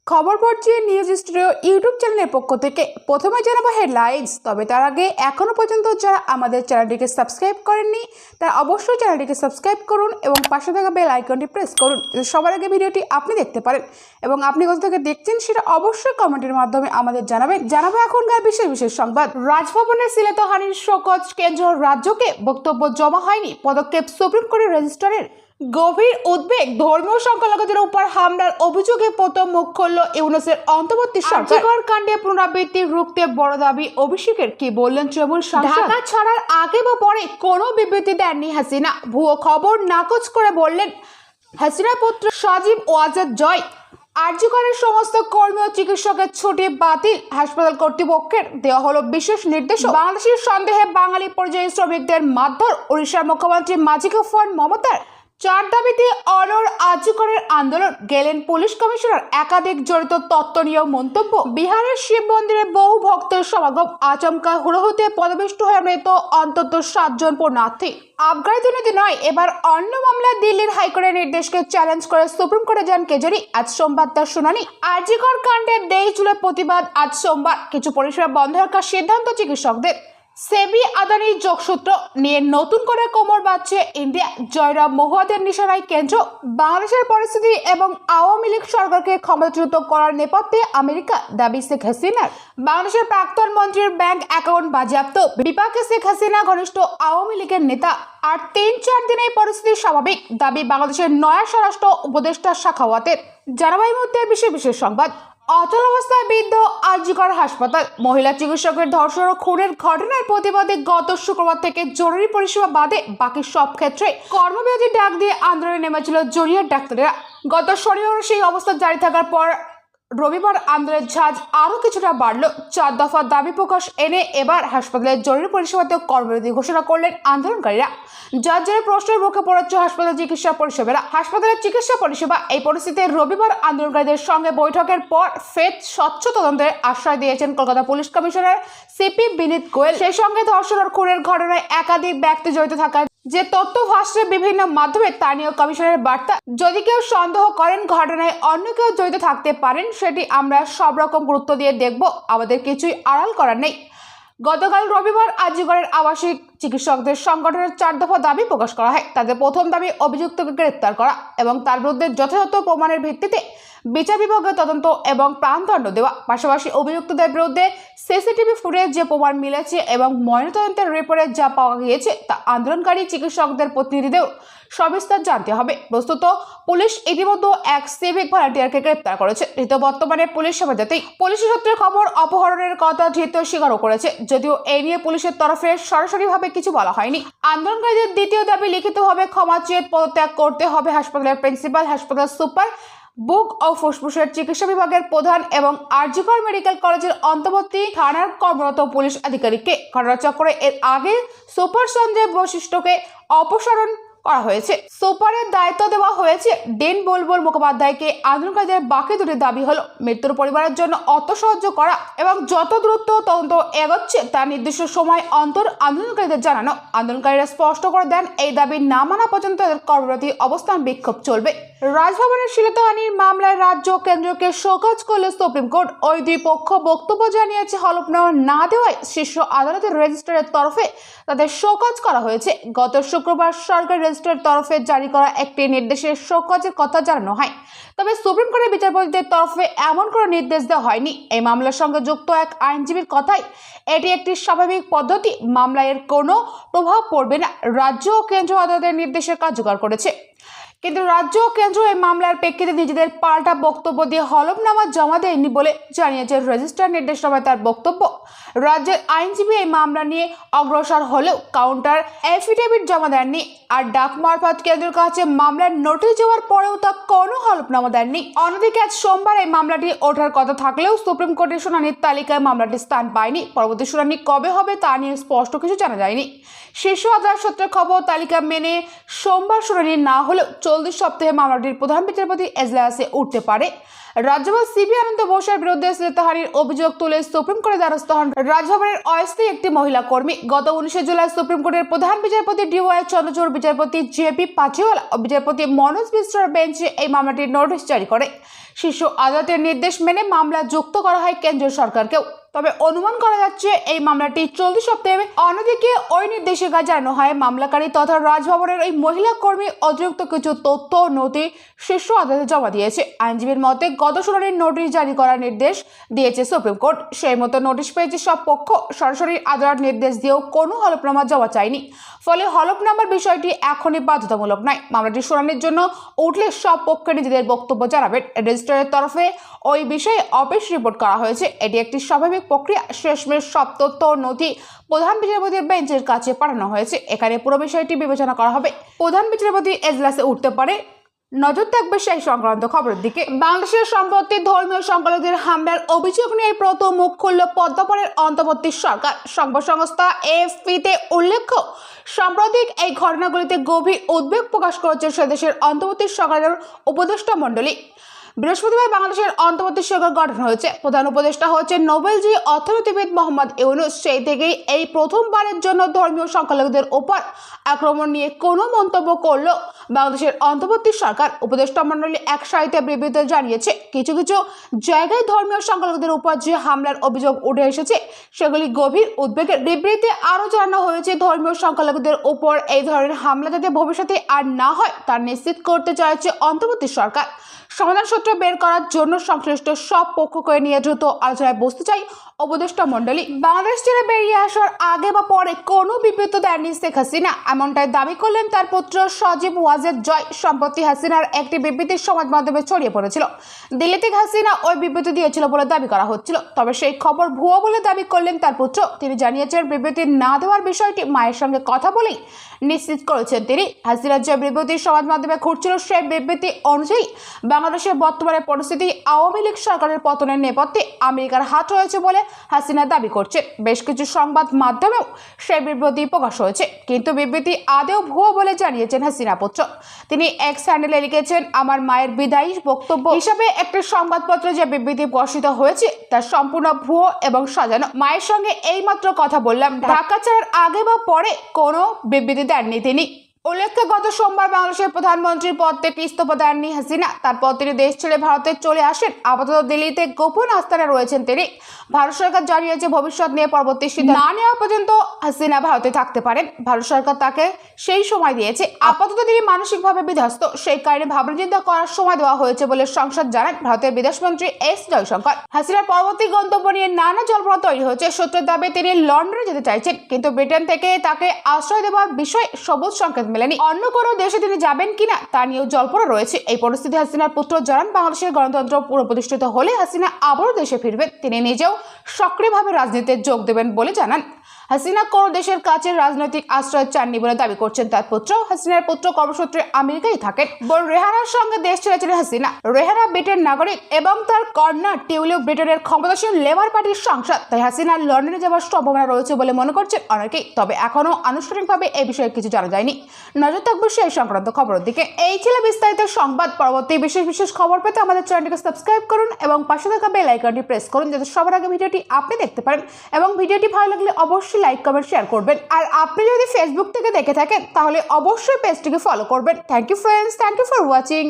খবর পড়ছি news studio YouTube চ্যানেলের পক্ষ থেকে। প্রথমে জানাবো হেডলাইন্স, তবে তার আগে এখনও পর্যন্ত যারা আমাদের চ্যানেলটিকে সাবস্ক্রাইব করেননি তারা অবশ্যই চ্যানেলটিকে সাবস্ক্রাইব করুন এবং পাশে থাকা বেল আইকনটি প্রেস করুন, যাতে সবার আগে ভিডিওটি আপনি দেখতে পারেন এবং আপনি কোথা থেকে দেখছেন সেটা অবশ্যই কমেন্টের মাধ্যমে আমাদের জানাবেন। জানাবো এখনকার বিশেষ বিশেষ সংবাদ। রাজভবনের শ্লীলতাহানির শোকজ কেন্দ্র রাজ্যকে, বক্তব্য জমা হয়নি, পদক্ষেপ সুপ্রিম কোর্টের রেজিস্ট্রারের। গভীর উদ্বেগ, ধর্মীয় সংখ্যালঘুদের উপর হামলার অভিযোগে প্রথম মুখ খুলল ইউনূসের অন্তর্বর্তী সরকার। কাণ্ডে পুনরাবৃত্তি রুখতে বড় দাবি অভিষেকের। কি বললেন তৃণমূল সাংসদ? ঢাকা ছাড়ার আগে বা পরে কোনো বিবৃতি দেননি হাসিনা। ভুয়ো খবর নাকচ করে বললেন হাসিনার পুত্র সজীব ওয়াজেদ জয়। আরজিকরের সমস্ত কর্মী ও চিকিৎসকের ছুটি বাতিল, হাসপাতাল কর্তৃপক্ষের দেওয়া হলো বিশেষ নির্দেশ। বাংলাদেশের সন্দেহে বাঙালি পরিযায়ী শ্রমিকদের মারধর, উড়িষ্যার মুখ্যমন্ত্রী মাঝিকে ফোন মমতার। 4 দাবিতে অনড় আরজিকরের আন্দোলন, গেলেন পুলিশ কমিশনার। একাধিক জড়িত তত্ত্ব নিয়েও মন্তব্য। বিহারের শিব মন্দিরে বহু ভক্তের সমাগম, আচমকা হুড়োহুড়িতে পদপিষ্ট হয়ে মৃত অন্তত 7 জন পুণ্যার্থী। আবগারি দুর্নীতি নয়, এবার অন্য মামলায় দিল্লির হাইকোর্টের নির্দেশকে চ্যালেঞ্জ করে সুপ্রিম কোর্টে যান কেজরি। আজ সোমবার তার শুনানি। আরজিকর কাণ্ডের 23 জুলাই প্রতিবাদ। আজ সোমবার কিছু পরিষেবা বন্ধ রাখার সিদ্ধান্ত চিকিৎসকদের। সেবি আদানির যোগসূত্র নিয়ে নতুন করে কোমর বাঁধছে ইন্ডিয়া। জয়রাম মহুয়াদের নিশানায় কেন্দ্র। বাংলাদেশের পরিস্থিতি এবং আওয়ামী লীগ সরকারকে ক্ষমতাচ্যুত করার নেপথ্যে আমেরিকা, দাবি শেখ হাসিনার। বাংলাদেশের প্রাক্তন মন্ত্রীর ব্যাংক অ্যাকাউন্ট বাজেয়াপ্ত, বিপাকে শেখ হাসিনা ঘনিষ্ঠ আওয়ামী লীগের নেতা। আর 3-4 দিনেই পরিস্থিতি স্বাভাবিক, দাবি বাংলাদেশের নয়া স্বরাষ্ট্র উপদেষ্টা শাখাওয়াতের। জানাবো এই মুহূর্তে বিশেষ বিশেষ সংবাদ। অচল অবস্থায় বিদ্ধ আরজিকর হাসপাতাল, মহিলা চিকিৎসকের ধর্ষণ ও খুনের ঘটনার প্রতিবাদে গত শুক্রবার থেকে জরুরি পরিষেবা বাদে বাকি সব ক্ষেত্রে কর্মবিরতির ডাক দিয়ে আন্দোলনে নেমেছিল জুনিয়র ডাক্তারেরা। গত শনিবার সেই অবস্থা জারি থাকার পর রবিবার আন্দোলনের ঝাঁজ আরও কিছুটা বাড়ল। 4 দফা দাবি প্রকাশ এনে এবার হাসপাতালের জরুরি পরিষেবাতেও কর্মবিরতি ঘোষণা করলেন আন্দোলনকারীরা, যার জেরে প্রশ্নের মুখে পড়েছে হাসপাতাল চিকিৎসা পরিষেবা। হাসপাতালের চিকিৎসা পরিষেবা। এই পরিস্থিতিতে রবিবার আন্দোলনকারীদের সঙ্গে বৈঠকের পর ফের স্বচ্ছ তদন্তের আশ্বাস দিয়েছেন কলকাতা পুলিশ কমিশনার সিপি বিনীত গোয়েল। সেই সঙ্গে ধর্ষণ ও খুনের ঘটনায় একাধিক ব্যক্তি জড়িত থাকার যে তথ্য ভাসছে বিভিন্ন মাধ্যমে, তা নিয়েও কমিশনের বার্তা। যদি কেউ সন্দেহ করেন ঘটনায় অন্য কেউ জড়িত থাকতে পারেন, সেটি আমরা সব রকম গুরুত্ব দিয়ে দেখব, আমাদের কিছুই আড়াল করার নেই। গতকাল রবিবার আরজিকরের আবাসিক চিকিৎসকদের সংগঠনের 4 দফা দাবি প্রকাশ করা হয়। তাদের প্রথম দাবি অভিযুক্তকে গ্রেপ্তার করা এবং তার বিরুদ্ধে যথাযথ প্রমাণের ভিত্তিতে বিচার বিভাগের তদন্ত এবং প্রাণদণ্ড দেওয়া। পাশাপাশি অভিযুক্তদের বিরুদ্ধে সিসিটিভি ফুটেজ যে প্রমাণ মিলেছে এবং ময়নাতদন্তের রিপোর্টে যা পাওয়া গিয়েছে তা আন্দোলনকারী চিকিৎসকদের প্রতিনিধিদের সবিস্তার জানতে হবে। বস্তুত পুলিশ ইতিমধ্যে এক সিভিক ভলান্টিয়ারকে গ্রেপ্তার করেছে। ধৃত বর্তমানে পুলিশ হেফাজতেই। পুলিশ সূত্রের খবর, অপহরণের কথা ধৃত স্বীকারও করেছে, যদিও এই নিয়ে পুলিশের তরফে সরাসরিভাবে কিছু বলা হয়নি। আন্দোলনকারীদের দ্বিতীয় দাবি, লিখিতভাবে ক্ষমা চেয়ে পদত্যাগ করতে হবে হাসপাতালের প্রিন্সিপাল, হাসপাতাল সুপার, বুক ও ফুসফুসের চিকিৎসা বিভাগের প্রধান এবং আরজিকর মেডিকেল কলেজের অন্তর্বর্তী থানার কর্মরত পুলিশ আধিকারিককে। ঘটনাচক্রে এর আগে সুপার সঞ্জয় বশিষ্ঠকে অপসারণ করা হয়েছে। সুপারের দায়িত্ব দেওয়া হয়েছে ডিন বুলবুল মুখোপাধ্যায়কে। আন্দোলনকারীদের বাকি দুটি দাবি হলো মৃত্যুর পরিবারের জন্য অর্থ সাহায্য করা এবং যত দ্রুত তদন্ত এগোচ্ছে তার নির্দিষ্ট সময় অন্তর আন্দোলনকারীদের জানানো। আন্দোলনকারীরা স্পষ্ট করে দেন, এই দাবি না মানা পর্যন্ত তাদের কর্মবিরতি অবস্থান বিক্ষোভ চলবে। রাজভবনের শ্লীলতাহানির মামলায় রাজ্য কেন্দ্রকে শোকজ করলে সুপ্রিম কোর্ট। ওই দুই পক্ষ বক্তব্য জানিয়েছে হলফনামা না দেওয়ায় শীর্ষ আদালতের রেজিস্ট্রারের তরফে তাদের শোকজ করা হয়েছে। গত শুক্রবার সরকারি রেজিস্ট্রারের তরফে জারি করা একটি নির্দেশে শোকজের কথা জানানো হয়, তবে সুপ্রিম কোর্টের বিচারপতিদের তরফে এমন কোনো নির্দেশ দেওয়া হয়নি। এই মামলার সঙ্গে যুক্ত এক আইনজীবীর কথায় এটি একটি স্বাভাবিক পদ্ধতি, মামলায় এর কোনো প্রভাব পড়বে না। রাজ্য ও কেন্দ্র আদালতের নির্দেশে কার্যকর করেছে, কিন্তু রাজ্য ও কেন্দ্র এই মামলার প্রেক্ষিতে নিজেদের পাল্টা বক্তব্য দিয়ে হলফনামা জমা দেয়নি বলে জানিয়েছে রেজিস্ট্রার নির্দেশনামায় তার বক্তব্য। রাজ্যের আইনজীবী এই মামলা নিয়ে অগ্রসর হলেও কাউন্টার এফিডেভিট জমা দেননি। আর ডাক মারফত কেন্দ্রের কাছে মামলার নোটিশ যাওয়ার পরেও তা কোনো হলফনামা দেননি। অন্যদিকে আজ সোমবার এই মামলাটি ওঠার কথা থাকলেও সুপ্রিম কোর্টের শুনানির তালিকায় মামলাটি স্থান পায়নি। পরবর্তী শুনানি কবে হবে তা নিয়ে স্পষ্ট কিছু জানা যায়নি। শীর্ষ আদালত সূত্রের খবর, তালিকা মেনে সোমবার শুনানি না হলেও 40 সপ্তাহে মামলাটির প্রধান বিচারপতি এজলাসে উঠতে পারে। রাজ্যপাল সিবি আনন্দ বোসের বিরুদ্ধে শ্লীলতাহানির অভিযোগ তুলে সুপ্রিম কোর্টে দ্বারস্থ হন রাজভবনের অস্থায়ী একটি মহিলা কর্মী। গত 19 জুলাই সুপ্রিম কোর্টের প্রধান বিচারপতি DY চন্দ্রচূড়, বিচারপতি JP পাটিওয়ালা ও বিচারপতি মনোজ মিশ্রের বেঞ্চে এই মামলাটির নোটিশ জারি করে। শীর্ষ আদালতের নির্দেশ মেনে মামলা যুক্ত করা হয় কেন্দ্রীয় সরকারকেও। তবে অনুমান করা যাচ্ছে এই মামলাটি চলতি সপ্তাহে। অন্যদিকে ওই নির্দেশিকা জানানো হয় মামলাকারী তথা রাজভবনের ওই মহিলা কর্মী অতিরিক্ত কিছু তথ্য নথি শীর্ষ আদালতে জমা দিয়েছে। আইনজীবীর মতে গত শুনানির নোটিশ জারি করার নির্দেশ দিয়েছে সুপ্রিম কোর্ট। সেই মতো নোটিশ পেয়েছে সব পক্ষ। সরাসরি আদালত নির্দেশ দিয়েও কোনো হলফনামা জমা চায়নি, ফলে হলফনামার বিষয়টি এখনই বাধ্যতামূলক নয়। মামলাটি শুনানির জন্য উঠলে সব পক্ষে নিজেদের বক্তব্য জানাবেন। রেজিস্ট্রারের তরফে ওই বিষয়ে অফিস রিপোর্ট করা হয়েছে। এটি একটি স্বাভাবিক প্রক্রিয়া। শেষমেশ সব তথ্য নথি প্রধান বিচারপতির বেঞ্চের কাছে পাঠানো হয়েছে। এখানে পুরো বিষয়টি বিবেচনা করা হবে। প্রধান বিচারপতি এজলাসে উঠতে পারে। নজর থাকবে সেই সংক্রান্ত খবরের দিকে। বাংলাদেশের সম্পত্তি ধর্মীয় সংখ্যালঘুদের হামলার অভিযোগ নিয়ে প্রথম মুখ খুলল পদ্মপাড়ের অন্তর্বর্তী সরকার। সংবাদ সংস্থা AFP-তে উল্লেখ্য, সাম্প্রতিক এই ঘটনাগুলিতে গভীর উদ্বেগ প্রকাশ করেছে সেদেশের অন্তর্বর্তী সরকারের উপদেষ্টা মণ্ডলী। বৃহস্পতিবার বাংলাদেশের অন্তর্বর্তী সরকার গঠন হয়েছে। প্রধান উপদেষ্টা হচ্ছেন নোবেলজি অর্থনীতিবিদ মোহাম্মদ ইউনূস। সেই থেকেই এই প্রথমবারের জন্য ধর্মীয় সংখ্যালঘুদের ওপর আক্রমণ নিয়ে কোনো মন্তব্য করল বাংলাদেশের অন্তর্বর্তী সরকার। উপদেষ্টা মণ্ডলী এক সারিতে বিবৃতি জানিয়েছে, কিছু কিছু জায়গায় ধর্মীয় সংখ্যালঘুদের উপর যে হামলার অভিযোগ উঠে এসেছে সেগুলি গভীর উদ্বেগের। বিবৃতিতে আরও জানানো হয়েছে, ধর্মীয় সংখ্যালঘুদের উপর এই ধরনের হামলা যাতে ভবিষ্যতে আর না হয় তা নিশ্চিত করতে চাইছে অন্তর্বর্তী সরকার। সমাধান সূত্র বের করার জন্য সংশ্লিষ্ট সব পক্ষকে নিয়ে দ্রুত আলোচনায় বসতে চাই উপদেষ্টা মণ্ডলী। বাংলাদেশ ছেড়ে বেরিয়ে আসার আগে বা পরে কোনো বিবৃতি দেননি শেখ হাসিনা, এমনটাই দাবি করলেন তার পুত্র সজীব ওয়াজেদ জয়। সম্প্রতি হাসিনার একটি বিবৃতি সমাজ মাধ্যমে ছড়িয়ে পড়েছিল। দিল্লি থেকে হাসিনা ওই বিবৃতি দিয়েছিল বলে দাবি করা হচ্ছিল, তবে সেই খবর ভুয়ো বলে দাবি করলেন তার পুত্র। তিনি জানিয়েছেন, বিবৃতি না দেওয়ার বিষয়টি মায়ের সঙ্গে কথা বলেই নিশ্চিত করেছেন তিনি। হাসিনার যে বিবৃতি সমাজ মাধ্যমে ঘুরছিল সেই বিবৃতি অনুযায়ী বাংলাদেশের বর্তমানে পরিস্থিতি আওয়ামী লীগ সরকারের পতনের নেপথ্যে আমেরিকার হাত রয়েছে বলে হাসিনা দাবি করছেন। বেশ কিছু সংবাদ মাধ্যমেও সেই বিবৃতি প্রকাশ হয়েছে, কিন্তু বিবৃতি আদেও ভুয়ো বলে জানিয়েছেন হাসিনা পুত্র। তিনি এক্স হ্যান্ডেলে লিখেছেন, আমার মায়ের বিদায়ী বক্তব্য হিসাবে একটি সংবাদপত্রে যে বিবৃতি প্রকাশিত হয়েছে তা সম্পূর্ণ ভুয়ো এবং সাজানো। মায়ের সঙ্গে এইমাত্র কথা বললাম। ঢাকা ছাড়ার আগে বা পরে কোনো বিবৃতি দেননি তিনি। উল্লেখ্য, গত সোমবার বাংলাদেশের প্রধানমন্ত্রীর পদ থেকে ইস্তফা দেননি হাসিনা। তারপর তিনি দেশ ছেড়ে ভারতে চলে আসেন। আপাতত দিল্লিতে গোপন আস্তানে রয়েছেন তিনি। ভারত সরকার জানিয়েছে, ভবিষ্যৎ নিয়ে পরবর্তী সিদ্ধান্ত না নেওয়া পর্যন্ত হাসিনা ভারতে থাকতে পারেন। ভারত সরকার তাকে সেই সময় দিয়েছে। আপাতত তিনি মানসিকভাবে বিধ্বস্ত, সেই কারণে ভাবনা চিন্তা করার সময় দেওয়া হয়েছে বলে সংসদ জানান ভারতের বিদেশমন্ত্রী এস জয়শঙ্কর। হাসিনার পরবর্তী গন্তব্য নিয়ে নানা জল্পনা তৈরি হয়েছে। সূত্রের দাবি তিনি লন্ডনে যেতে চাইছেন, কিন্তু ব্রিটেন থেকে তাকে আশ্রয় দেওয়ার বিষয়ে সবুজ সংকেত মেলেনি। অন্য কোনো দেশে তিনি যাবেন কিনা তা নিয়েও জল্পনা রয়েছে। এই পরিস্থিতি হাসিনার পুত্র জানান, বাংলাদেশের গণতন্ত্র পুনঃপ্রতিষ্ঠিত হলে হাসিনা আবারও দেশে ফিরবেন। তিনি নিজেও সক্রিয়ভাবে রাজনীতিতে যোগ দেবেন বলে জানান। হাসিনা কোনো দেশের কাছে রাজনৈতিক আশ্রয় চাননি বলে দাবি করছেন তার পুত্র। হাসিনার পুত্র কর্মসূত্রে আমেরিকায় থাকেন। বোন রেহানার সঙ্গে দেশ ছেড়েছিলেন হাসিনা। রেহানা ব্রিটেন নাগরিক এবং তার কন্যা টিউলিপ ব্রিটেনের ক্ষমতাসীন লেবার পার্টির সাংসদ। তাই হাসিনার লন্ডনে যাওয়ার সম্ভাবনা রয়েছে বলে মনে করছেন অনেকেই। তবে এখনও আনুষ্ঠানিকভাবে এই বিষয়ে কিছু জানা যায়নি। নজর থাকবে সেই সংক্রান্ত খবরের দিকে। এই ছিল বিস্তারিত সংবাদ। পরবর্তী বিশেষ খবর পেতে আমাদের চ্যানেলটিকে সাবস্ক্রাইব করুন এবং পাশে থাকা বেল আইকনটি প্রেস করুন, যাতে সবার আগে ভিডিওটি আপনি দেখতে পারেন। এবং ভিডিওটি ভালো লাগলে অবশ্যই লাইক, কমেন্ট, শেয়ার করবেন। আর আপনি যদি ফেসবুক থেকে দেখে থাকেন তাহলে অবশ্যই পেজটিকে ফলো করবেন। Thank you friends, thank you for watching.